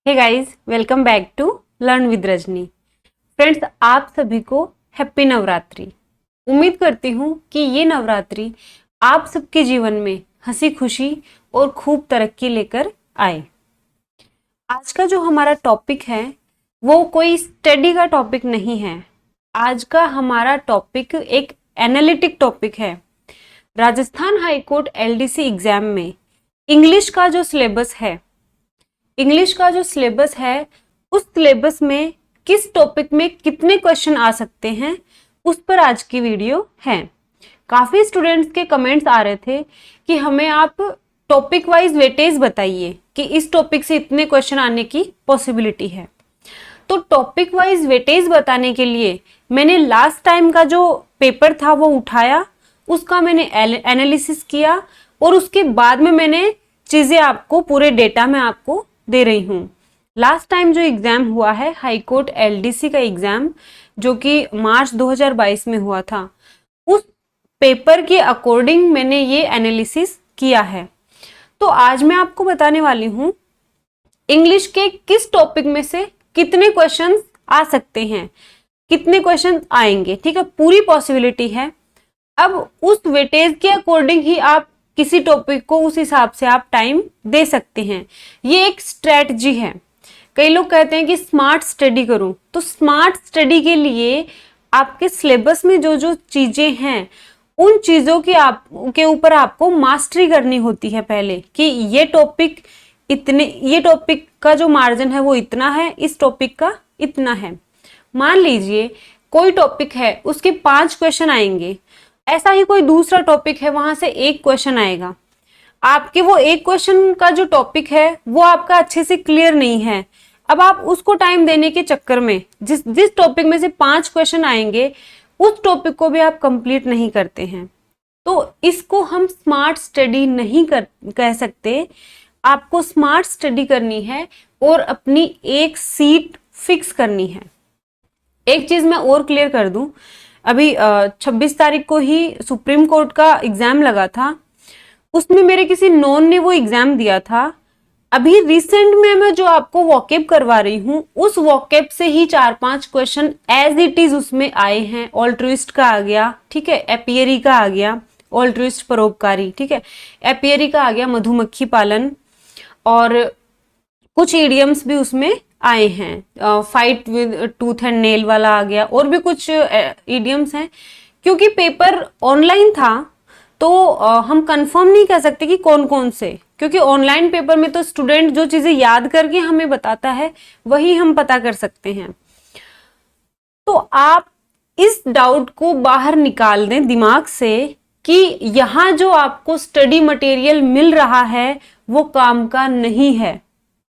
Hey guys, welcome back to learn with Rajni. Friends, आप सभी को हैप्पी नवरात्रि। उम्मीद करती हूँ कि ये नवरात्रि आप सबके जीवन में हंसी खुशी और खूब तरक्की लेकर आए। आज का जो हमारा टॉपिक है वो कोई स्टडी का टॉपिक नहीं है। आज का हमारा टॉपिक एक एनालिटिक टॉपिक है। Rajasthan high court LDC exam में इंग्लिश का जो सिलेबस है उस सिलेबस में किस टॉपिक में कितने क्वेश्चन आ सकते हैं उस पर आज की वीडियो है। काफी स्टूडेंट्स के कमेंट्स आ रहे थे कि हमें आप टॉपिक वाइज वेटेज बताइए कि इस टॉपिक से इतने क्वेश्चन आने की पॉसिबिलिटी है। तो टॉपिक वाइज वेटेज बताने के लिए मैंने लास्ट टाइम का जो पेपर था वो उठाया, उसका मैंने एनालिसिस किया और उसके बाद में मैंने चीजें आपको पूरे डेटा में आपको दे रही हूँ। लास्ट टाइम जो एग्जाम हुआ है हाई कोर्ट एलडीसी का एग्जाम, जो कि मार्च 2022 में हुआ था, उस पेपर के अकॉर्डिंग मैंने ये एनालिसिस किया है। तो आज मैं आपको बताने वाली हूँ इंग्लिश के किस टॉपिक में से कितने क्वेश्चंस आ सकते हैं, कितने क्वेश्चन आएंगे। ठीक है, पूरी पॉसिबिलिटी है। अब उस वेटेज के अकॉर्डिंग ही आप किसी टॉपिक को उस हिसाब से आप टाइम दे सकते हैं। ये एक स्ट्रेटजी है। कई लोग कहते हैं कि स्मार्ट स्टडी करूं, तो स्मार्ट स्टडी के लिए आपके सिलेबस में जो जो चीजें हैं उन चीजों की के ऊपर आपको मास्टरी करनी होती है पहले, कि ये टॉपिक का जो मार्जिन है वो इतना है, इस टॉपिक का इतना है। मान लीजिए कोई टॉपिक है, उसके 5 क्वेश्चन आएंगे, ऐसा ही कोई दूसरा टॉपिक है, वहां से 1 क्वेश्चन आएगा। आपके वो 1 क्वेश्चन का जो टॉपिक है वो आपका अच्छे से क्लियर नहीं है। अब आप उसको टाइम देने के चक्कर में जिस टॉपिक में से 5 क्वेश्चन आएंगे उस टॉपिक को भी आप कंप्लीट नहीं करते हैं। तो इसको हम स्मार्ट स्टडी नहीं कह सकते। आपको स्मार्ट स्टडी करनी है और अपनी एक सीट फिक्स करनी है। एक चीज मैं और क्लियर कर दूं, अभी 26 तारीख को ही सुप्रीम कोर्ट का एग्जाम लगा था, उसमें मेरे किसी नॉन ने वो एग्जाम दिया था। अभी रिसेंट में मैं जो आपको वॉकअप करवा रही हूँ उस वॉकअप से ही 4-5 क्वेश्चन एज इट इज उसमें आए हैं। ऑल्ट्रुइस्ट का आ गया, ठीक है, एपियरी का आ गया, ऑल्ट्रुइस्ट परोपकारी, ठीक है, एपियरी का आ गया, मधुमक्खी पालन, और कुछ इडियम्स भी उसमें आए हैं। Fight with tooth and nail वाला आ गया, और भी कुछ इडियम्स हैं। क्योंकि पेपर ऑनलाइन था तो हम कंफर्म नहीं कर सकते कि कौन कौन से, क्योंकि ऑनलाइन पेपर में तो स्टूडेंट जो चीजें याद करके हमें बताता है वही हम पता कर सकते हैं। तो आप इस डाउट को बाहर निकाल दें दिमाग से कि यहाँ जो आपको स्टडी मटेरियल मिल रहा है वो काम का नहीं है।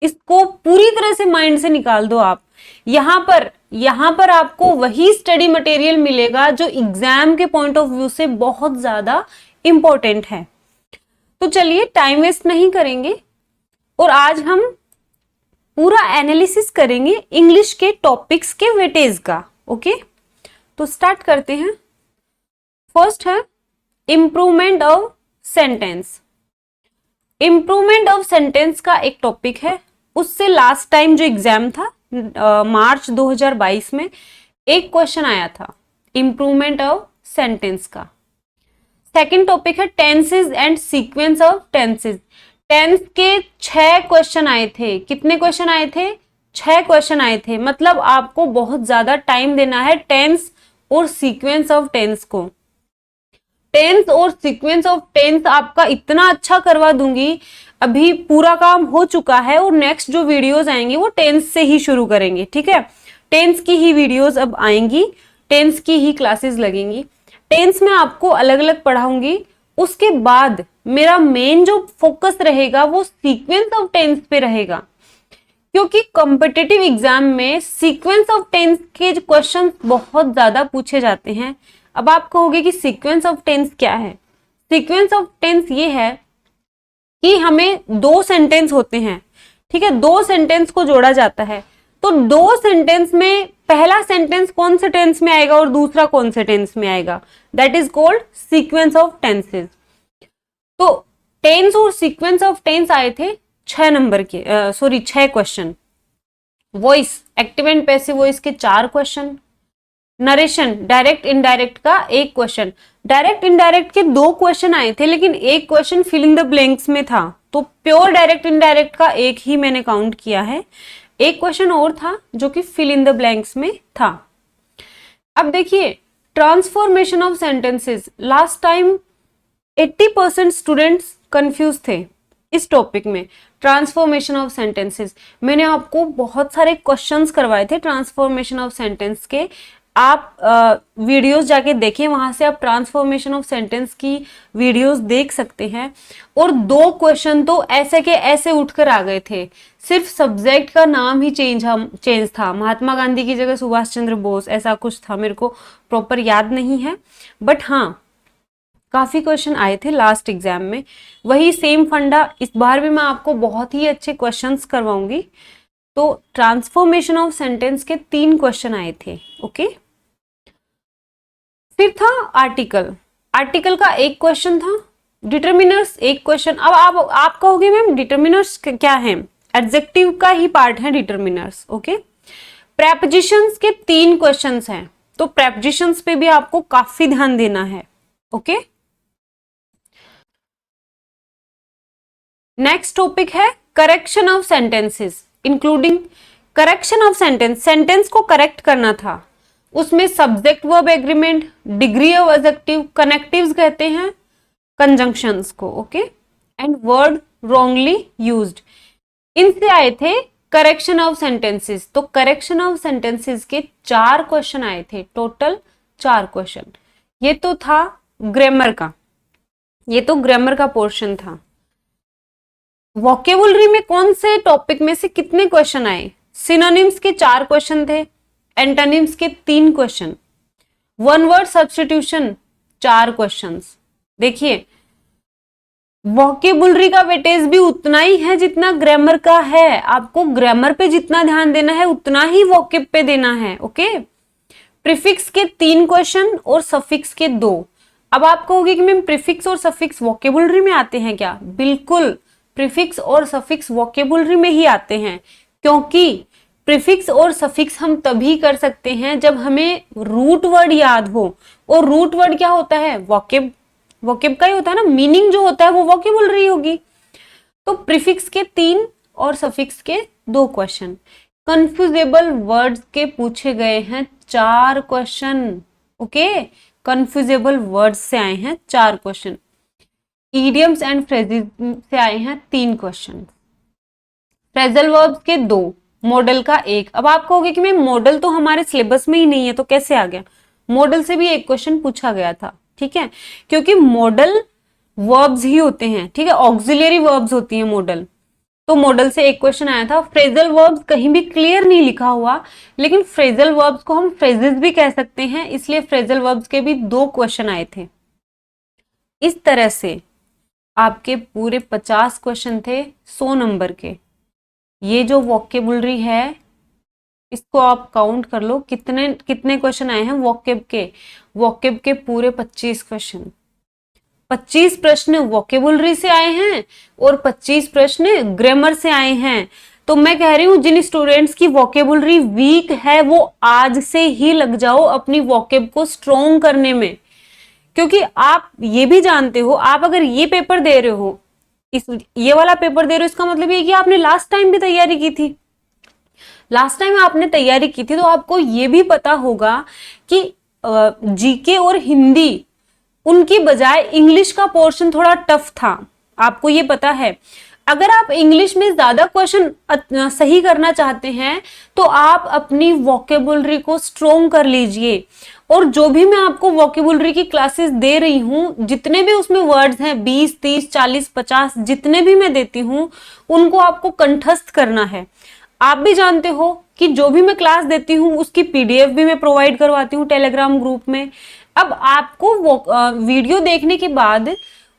इसको पूरी तरह से माइंड से निकाल दो आप। यहाँ पर आपको वही स्टडी मटेरियल मिलेगा जो एग्जाम के पॉइंट ऑफ व्यू से बहुत ज्यादा इंपॉर्टेंट है। तो चलिए टाइम वेस्ट नहीं करेंगे और आज हम पूरा एनालिसिस करेंगे इंग्लिश के टॉपिक्स के वेटेज का। ओके, तो स्टार्ट करते हैं। फर्स्ट है improvement of sentence. Improvement of sentence का एक टॉपिक है। उससे लास्ट टाइम जो एग्जाम था मार्च 2022 में एक क्वेश्चन आया था इंप्रूवमेंट ऑफ सेंटेंस का। सेकंड टॉपिक है tenses and sequence of tenses. Tense के 6 क्वेश्चन आए थे। कितने क्वेश्चन आए थे? 6 क्वेश्चन आए थे। मतलब आपको बहुत ज्यादा टाइम देना है टेंस और सीक्वेंस ऑफ टेंस को। टेंस और सीक्वेंस ऑफ टेंस आपका इतना अच्छा करवा दूंगी। अभी पूरा काम हो चुका है और नेक्स्ट जो वीडियोस आएंगी वो टेंस से ही शुरू करेंगे। ठीक है, टेंस की ही वीडियोस अब आएंगी, टेंस की ही क्लासेस लगेंगी। टेंस में आपको अलग अलग पढ़ाऊंगी। उसके बाद मेरा मेन जो फोकस रहेगा वो सीक्वेंस ऑफ टेंस पे रहेगा, क्योंकि कॉम्पिटिटिव एग्जाम में सीक्वेंस ऑफ टेंस के क्वेश्चन बहुत ज्यादा पूछे जाते हैं। अब आप कहोगे कि सीक्वेंस ऑफ टेंस क्या है? सीक्वेंस ऑफ टेंस ये है कि हमें 2 सेंटेंस होते हैं, ठीक है, 2 सेंटेंस को जोड़ा जाता है। तो 2 सेंटेंस में पहला सेंटेंस कौन से टेंस में आएगा और दूसरा कौन से टेंस में आएगा, that is called sequence of tenses. तो टेंस और सीक्वेंस ऑफ टेंस आए थे 6 question. Voice, active and passive voice के 4 क्वेश्चन, नरेशन डायरेक्ट इनडायरेक्ट का 1 क्वेश्चन, डायरेक्ट इनडायरेक्ट के 2 क्वेश्चन आए थे लेकिन 1 question fill in the blanks में था, तो प्योर डायरेक्ट इनडायरेक्ट का 1 ही मैंने काउंट किया है। 1 क्वेश्चन और था जो कि फिल इन द ब्लैंक्स में था। अब देखिए transformation of sentences, last time 80% students confuse थे इस टॉपिक में, ट्रांसफॉर्मेशन ऑफ सेंटेंसेस। मैंने आपको बहुत सारे क्वेश्चंस करवाए थे ट्रांसफॉर्मेशन ऑफ सेंटेंस के, आप वीडियोस जाके देखें, वहां से आप ट्रांसफॉर्मेशन ऑफ सेंटेंस की वीडियोस देख सकते हैं। और 2 क्वेश्चन तो ऐसे के ऐसे उठकर आ गए थे, सिर्फ सब्जेक्ट का नाम ही चेंज था, महात्मा गांधी की जगह सुभाष चंद्र बोस, ऐसा कुछ था, मेरे को प्रॉपर याद नहीं है, बट हाँ काफी क्वेश्चन आए थे लास्ट एग्जाम में। वही सेम फंडा इस बार भी मैं आपको बहुत ही अच्छे क्वेश्चंस करवाऊंगी। तो ट्रांसफॉर्मेशन ऑफ सेंटेंस के 3 क्वेश्चन आए थे। ओके, फिर था आर्टिकल, आर्टिकल का 1 क्वेश्चन था, डिटर्मिनर्स 1 क्वेश्चन। अब आप कहोगे मैम डिटर्मिनर्स क्या है, एडजेक्टिव का ही पार्ट है डिटर्मिनर्स। ओके, प्रेपोजिशंस के 3 क्वेश्चंस हैं, तो प्रेपोजिशंस पे भी आपको काफी ध्यान देना है। ओके, नेक्स्ट टॉपिक है correction of sentences, including correction of sentence, sentence को करेक्ट करना था, उसमें subject verb agreement, degree of adjective, connectives कहते हैं कंजंक्शंस को। Okay, and word wrongly used, इनसे आए थे करेक्शन ऑफ सेंटेंसेस। तो करेक्शन ऑफ सेंटेंसेस के 4 क्वेश्चन आए थे, टोटल 4 क्वेश्चन। ये तो था ग्रामर का, ये तो ग्रामर का पोर्शन था। वोकेबुलरी में कौन से टॉपिक में से कितने क्वेश्चन आए, सिनोनिम्स के 4 क्वेश्चन थे, एंटोनिम्स के 3 question, one word substitution 4 questions. देखिए वोकेबुलरी का वेटेज भी उतना ही है जितना ग्रामर का है, आपको ग्रामर पे जितना ध्यान देना है उतना ही वोकेब पे देना है। ओके, प्रीफिक्स के 3 क्वेश्चन और सफिक्स के 2। अब आप कहोगे कि मैम प्रीफिक्स और सफिक्स वोकेबुलरी में आते हैं क्या, बिल्कुल प्रीफिक्स और सफिक्स वोकेबुलरी में ही आते हैं, क्योंकि प्रीफिक्स और सफिक्स हम तभी कर सकते हैं जब हमें रूट वर्ड याद हो, और रूट वर्ड क्या होता है, वोकेब, वोकेब का ही होता है ना, मीनिंग जो होता है वो वोकेबुलरी होगी। तो प्रीफिक्स के 3 और सफिक्स के 2 क्वेश्चन। कंफ्यूजेबल वर्ड्स के पूछे गए हैं 4 क्वेश्चन। ओके, कंफ्यूजेबल वर्ड्स से आए हैं 4 क्वेश्चन, इडियम्स एंड फ्रेजेस से आए हैं 3 क्वेश्चन, फ्रेजल वर्ब्स के 2, मॉडल का 1। अब आप कहोगे कि मैं मॉडल तो हमारे सिलेबस में ही नहीं है तो कैसे आ गया, मॉडल से भी 1 क्वेश्चन पूछा गया था। ठीक है, क्योंकि मॉडल वर्ब्स ही होते हैं, ठीक है, ऑक्सिलरी वर्ब्स होती हैं मॉडल, तो मॉडल से 1 क्वेश्चन आया था। फ्रेजल वर्ब्स कहीं भी क्लियर नहीं लिखा हुआ, लेकिन फ्रेजल वर्ब्स को हम फ्रेजेस भी कह सकते हैं, इसलिए फ्रेजल वर्ब्स के भी 2 क्वेश्चन आए थे। इस तरह से आपके पूरे 50 क्वेश्चन थे 100 नंबर के। ये जो वोकेबुलरी है इसको आप काउंट कर लो, कितने कितने क्वेश्चन आए हैं वोकेब के, वोकेब के पूरे 25 क्वेश्चन, 25 प्रश्न वोकेबुलरी से आए हैं और 25 प्रश्न ग्रामर से आए हैं। तो मैं कह रही हूं जिन स्टूडेंट्स की वोकेबुलरी वीक है वो आज से ही लग जाओ अपनी वोकेब को स्ट्रॉन्ग करने में, क्योंकि आप ये भी जानते हो, आप अगर ये पेपर दे रहे हो, ये वाला पेपर दे रहे हो, इसका मतलब ये कि आपने लास्ट टाइम भी तैयारी की थी, लास्ट टाइम आपने तैयारी की थी तो आपको ये भी पता होगा कि जीके और हिंदी उनकी बजाय इंग्लिश का पोर्शन थोड़ा टफ था, आपको ये पता है। अगर आप इंग्लिश में ज्यादा क्वेश्चन सही करना चाहते हैं तो आप अपनी वोकेबुलरी को स्ट्रॉन्ग कर लीजिए, और जो भी मैं आपको वोकेबुलरी की क्लासेस दे रही हूं, जितने भी उसमें वर्ड्स हैं 20, 30, 40, 50 जितने भी मैं देती हूं उनको आपको कंठस्थ करना है। आप भी जानते हो कि जो भी मैं क्लास देती हूँ उसकी पीडीएफ भी मैं प्रोवाइड करवाती हूँ टेलीग्राम ग्रुप में। अब आपको वीडियो देखने के बाद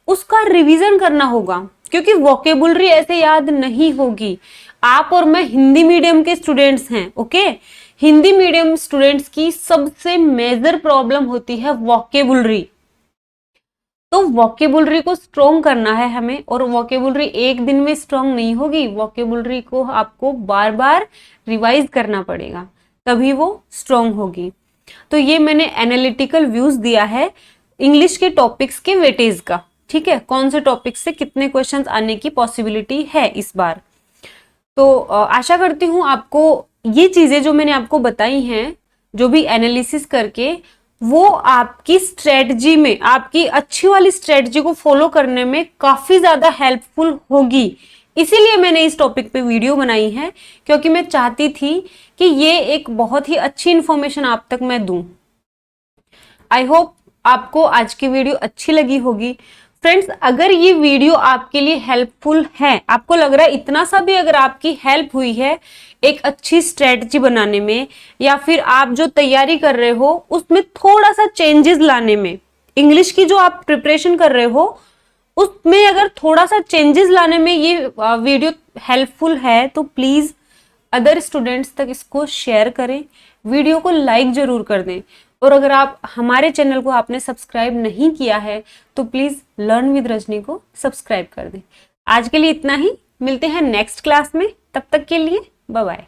उसका रिवीजन करना होगा, क्योंकि वोकेबुलरी ऐसे याद नहीं होगी। आप और मैं हिंदी मीडियम के स्टूडेंट्स हैं। ओके, हिंदी मीडियम स्टूडेंट्स की सबसे मेजर प्रॉब्लम होती है वोकेबुलरी। तो वोकेबुलरी को स्ट्रॉन्ग करना है हमें, और वोकेबुलरी एक दिन में स्ट्रॉन्ग नहीं होगी, वोकेबुलरी को आपको बार बार रिवाइज करना पड़ेगा, तभी वो स्ट्रॉन्ग होगी। तो ये मैंने एनालिटिकल व्यूज दिया है इंग्लिश के टॉपिक्स के वेटेज का, ठीक है, कौन से टॉपिक से कितने क्वेश्चंस आने की पॉसिबिलिटी है इस बार। तो आशा करती हूँ आपको ये चीजें जो मैंने आपको बताई हैं, जो भी एनालिसिस करके, वो आपकी स्ट्रेटजी में, आपकी अच्छी वाली स्ट्रेटजी को फॉलो करने में काफी ज्यादा हेल्पफुल होगी। इसीलिए मैंने इस टॉपिक पे वीडियो बनाई है, क्योंकि मैं चाहती थी कि ये एक बहुत ही अच्छी इंफॉर्मेशन आप तक मैं दूं। आई होप आपको आज की वीडियो अच्छी लगी होगी। फ्रेंड्स, अगर ये वीडियो आपके लिए हेल्पफुल है, आपको लग रहा है इतना सा भी अगर आपकी हेल्प हुई है एक अच्छी स्ट्रेटजी बनाने में, या फिर आप जो तैयारी कर रहे हो उसमें थोड़ा सा चेंजेस लाने में, इंग्लिश की जो आप प्रिपरेशन कर रहे हो उसमें अगर थोड़ा सा चेंजेस लाने में ये वीडियो हेल्पफुल है, तो प्लीज अदर स्टूडेंट्स तक इसको शेयर करें, वीडियो को लाइक जरूर कर दें। और अगर आप हमारे चैनल को आपने सब्सक्राइब नहीं किया है तो प्लीज लर्न विद रजनी को सब्सक्राइब कर दें। आज के लिए इतना ही, मिलते हैं नेक्स्ट क्लास में, तब तक के लिए बाय बाय।